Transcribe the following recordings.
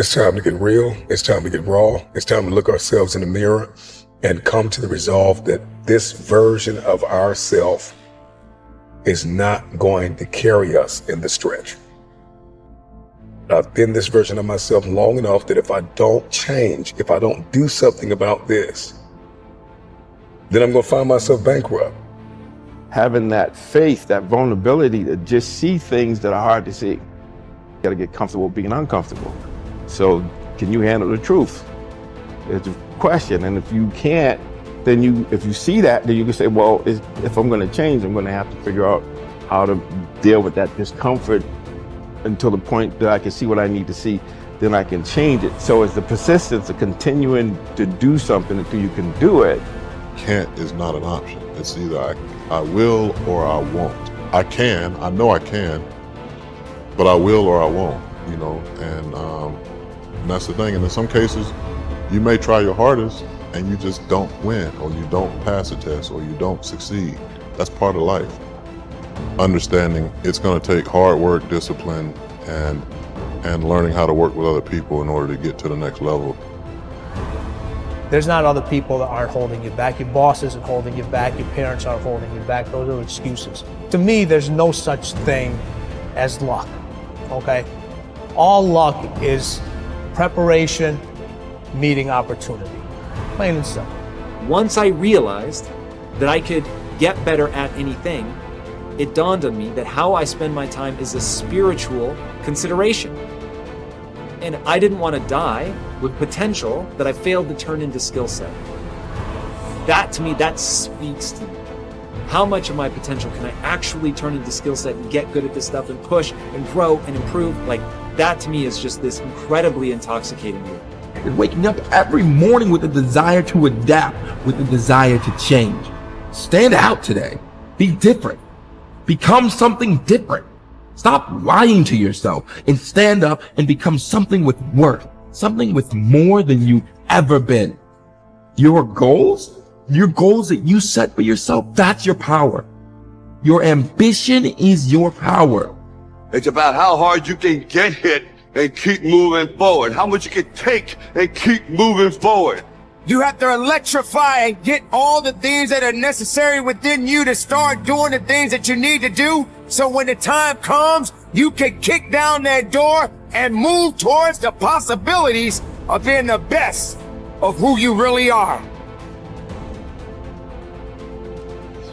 It's time to get real. It's time to get raw. It's time to look ourselves in the mirror and come to the resolve that this version of ourself is not going to carry us in the stretch. I've been this version of myself long enough that if I don't change, if I don't do something about this, then I'm going to find myself bankrupt. Having that faith, that vulnerability to just see things that are hard to see. You got to get comfortable being uncomfortable. So can you handle the truth? It's a question. And if you can't, then if you see that, then you can say, well, if I'm going to change, I'm going to have to figure out how to deal with that discomfort until the point that I can see what I need to see, then I can change it. So it's the persistence of continuing to do something until you can do it. Can't is not an option. It's either I will or I won't. I know I can, but I will or I won't, and that's the thing. And in some cases, you may try your hardest and you just don't win, or you don't pass a test, or you don't succeed. That's part of life. Understanding it's going to take hard work, discipline, and learning how to work with other people in order to get to the next level. There's not other people that aren't holding you back. Your boss isn't holding you back. Your parents aren't holding you back. Those are excuses. To me, there's no such thing as luck, okay? All luck is preparation meeting opportunity. Plain and simple. Once I realized that I could get better at anything, it dawned on me that how I spend my time is a spiritual consideration. And I didn't want to die with potential that I failed to turn into skill set. That, to me, that speaks to me. How much of my potential can I actually turn into skill set and get good at this stuff and push and grow and improve? Like, that to me is just this incredibly intoxicating feeling. And waking up every morning with a desire to adapt, with a desire to change. Stand out today. Be different. Become something different. Stop lying to yourself and stand up and become something with worth, something with more than you've ever been. Your goals that you set for yourself, that's your power. Your ambition is your power. It's about how hard you can get hit and keep moving forward. How much you can take and keep moving forward. You have to electrify and get all the things that are necessary within you to start doing the things that you need to do. So when the time comes, you can kick down that door and move towards the possibilities of being the best of who you really are.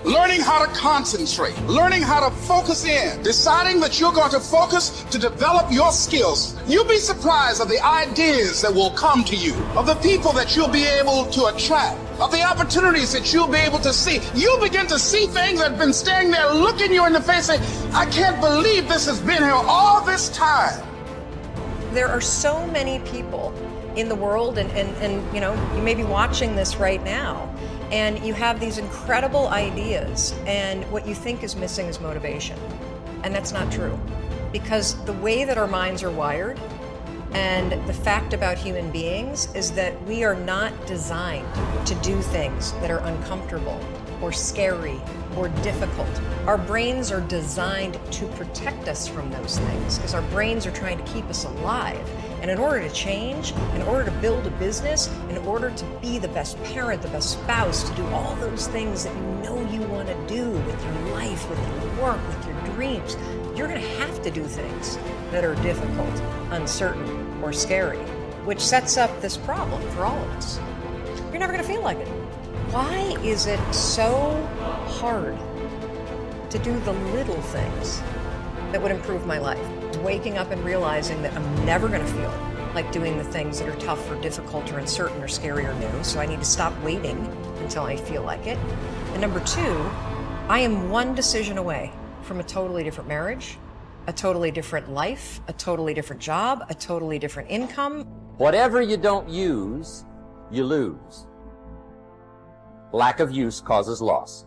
Learning how to concentrate, learning how to focus in, deciding that you're going to focus to develop your skills. You'll be surprised of the ideas that will come to you, of the people that you'll be able to attract, of the opportunities that you'll be able to see. You'll begin to see things that have been standing there looking you in the face saying, I can't believe this has been here all this time. There are so many people in the world and you may be watching this right now, and you have these incredible ideas, and what you think is missing is motivation. And that's not true. Because the way that our minds are wired, and the fact about human beings, is that we are not designed to do things that are uncomfortable or scary or difficult. Our brains are designed to protect us from those things, because our brains are trying to keep us alive. And in order to change, in order to build a business, in order to be the best parent, the best spouse, to do all those things that you know you want to do with your life, with your work, with your dreams, you're going to have to do things that are difficult, uncertain, or scary, which sets up this problem for all of us. You're never going to feel like it. Why is it so hard to do the little things that would improve my life? Waking up and realizing that I'm never going to feel like doing the things that are tough or difficult or uncertain or scary or new, so I need to stop waiting until I feel like it. And number two, I am one decision away from a totally different marriage, a totally different life, a totally different job, a totally different income. Whatever you don't use, you lose. Lack of use causes loss.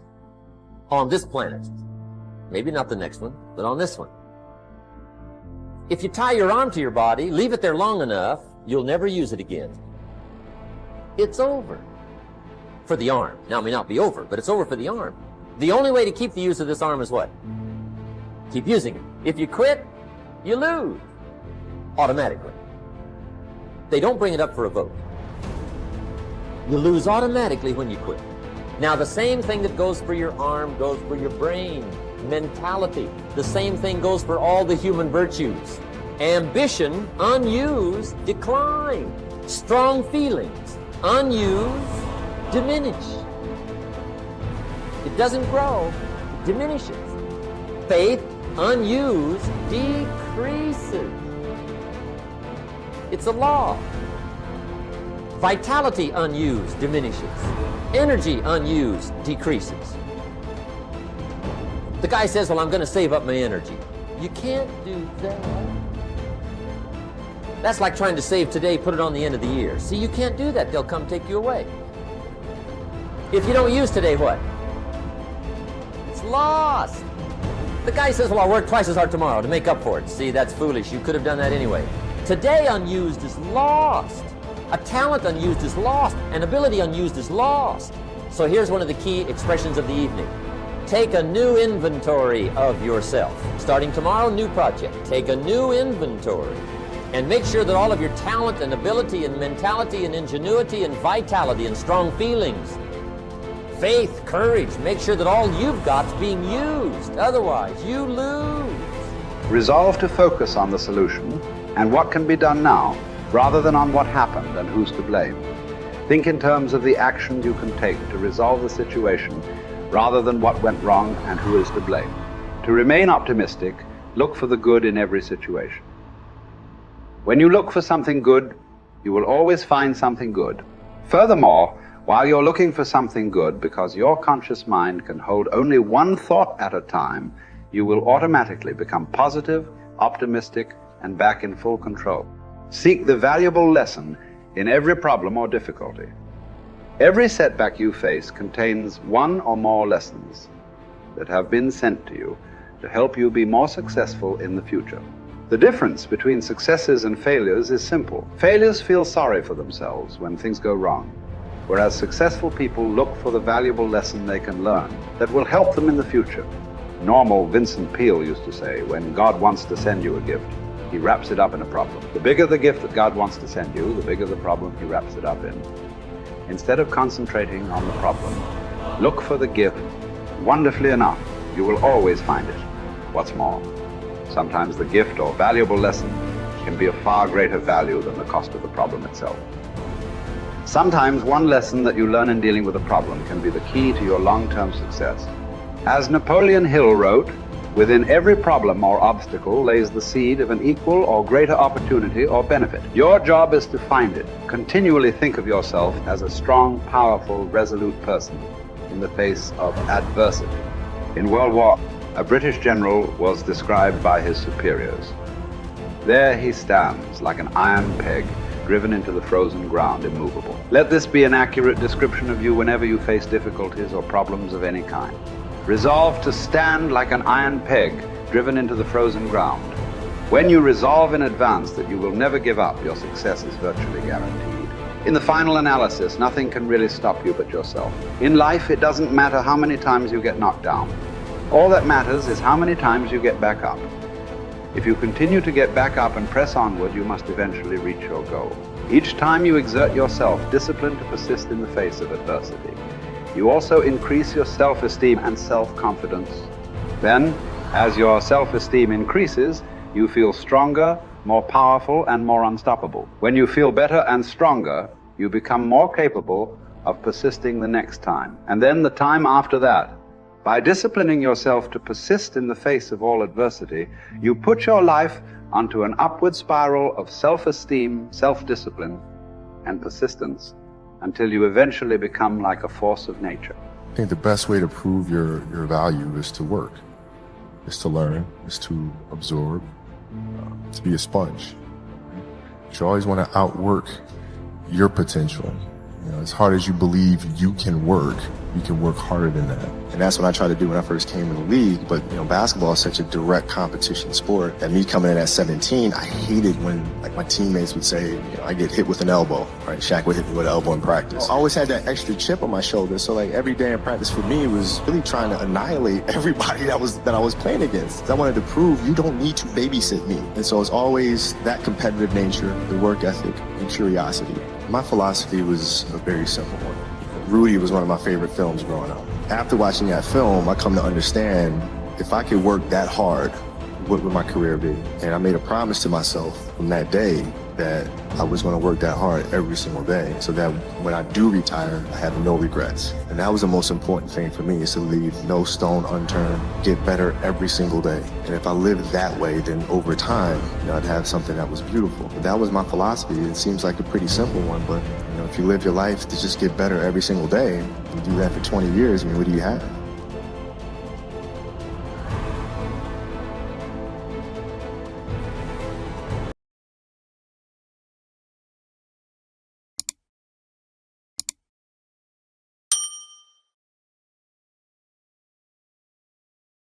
On this planet. Maybe not the next one, but on this one. If you tie your arm to your body, leave it there long enough, you'll never use it again. It's over. For the arm. Now, it may not be over, but it's over for the arm. The only way to keep the use of this arm is what? Keep using it. If you quit, you lose. Automatically. They don't bring it up for a vote. You lose automatically when you quit. Now, the same thing that goes for your arm goes for your brain, mentality. The same thing goes for all the human virtues. Ambition, unused, decline. Strong feelings, unused, diminish. It doesn't grow, it diminishes. Faith, unused, decreases. It's a law. Vitality, unused, diminishes. Energy, unused, decreases. The guy says, well, I'm going to save up my energy. You can't do that. That's like trying to save today, put it on the end of the year. See, you can't do that. They'll come take you away. If you don't use today, what? It's lost. The guy says, well, I'll work twice as hard tomorrow to make up for it. See, that's foolish. You could have done that anyway. Today unused is lost. A talent unused is lost. An ability unused is lost. So here's one of the key expressions of the evening. Take a new inventory of yourself. Starting tomorrow, new project. Take a new inventory. And make sure that all of your talent and ability and mentality and ingenuity and vitality and strong feelings, faith, courage, make sure that all you've got's being used. Otherwise, you lose. Resolve to focus on the solution and what can be done now, rather than on what happened and who's to blame. Think in terms of the actions you can take to resolve the situation, rather than what went wrong and who is to blame. To remain optimistic, look for the good in every situation. When you look for something good, you will always find something good. Furthermore, while you're looking for something good, because your conscious mind can hold only one thought at a time, you will automatically become positive, optimistic, and back in full control. Seek the valuable lesson in every problem or difficulty. Every setback you face contains one or more lessons that have been sent to you to help you be more successful in the future. The difference between successes and failures is simple. Failures feel sorry for themselves when things go wrong, whereas successful people look for the valuable lesson they can learn that will help them in the future. Normal Vincent Peale used to say, when God wants to send you a gift, he wraps it up in a problem. The bigger the gift that God wants to send you, the bigger the problem he wraps it up in. Instead of concentrating on the problem, look for the gift. Wonderfully enough, you will always find it. What's more, sometimes the gift or valuable lesson can be of far greater value than the cost of the problem itself. Sometimes one lesson that you learn in dealing with a problem can be the key to your long-term success. As Napoleon Hill wrote, within every problem or obstacle lays the seed of an equal or greater opportunity or benefit. Your job is to find it. Continually think of yourself as a strong, powerful, resolute person in the face of adversity. In World War, a British general was described by his superiors. There he stands like an iron peg driven into the frozen ground, immovable. Let this be an accurate description of you whenever you face difficulties or problems of any kind. Resolve to stand like an iron peg driven into the frozen ground. When you resolve in advance that you will never give up, your success is virtually guaranteed. In the final analysis, nothing can really stop you but yourself. In life, it doesn't matter how many times you get knocked down. All that matters is how many times you get back up. If you continue to get back up and press onward, you must eventually reach your goal. Each time you exert yourself, discipline to persist in the face of adversity, you also increase your self-esteem and self-confidence. Then, as your self-esteem increases, you feel stronger, more powerful, and more unstoppable. When you feel better and stronger, you become more capable of persisting the next time, and then the time after that. By disciplining yourself to persist in the face of all adversity, you put your life onto an upward spiral of self-esteem, self-discipline, and persistence until you eventually become like a force of nature. I think the best way to prove your value is to work, is to learn, is to absorb, to be a sponge. You always want to outwork your potential. You know, as hard as you believe you can work harder than that. And that's what I tried to do when I first came in the league. But, you know, basketball is such a direct competition sport that me coming in at 17, I hated when, like, my teammates would say, you know, I get hit with an elbow, right? Shaq would hit me with an elbow in practice. I always had that extra chip on my shoulder. So, like, every day in practice for me was really trying to annihilate everybody that I was playing against. I wanted to prove you don't need to babysit me. And so it's always that competitive nature, the work ethic. You curiosity. My philosophy was a very simple one. Rudy was one of my favorite films growing up. After watching that film, I come to understand if I could work that hard, what would my career be? And I made a promise to myself from that day that I was going to work that hard every single day so that when I do retire, I have no regrets. And that was the most important thing for me, is to leave no stone unturned, get better every single day. And if I lived that way, then over time, I'd have something that was beautiful. But that was my philosophy. It seems like a pretty simple one, but if you live your life to just get better every single day, you do that for 20 years, what do you have?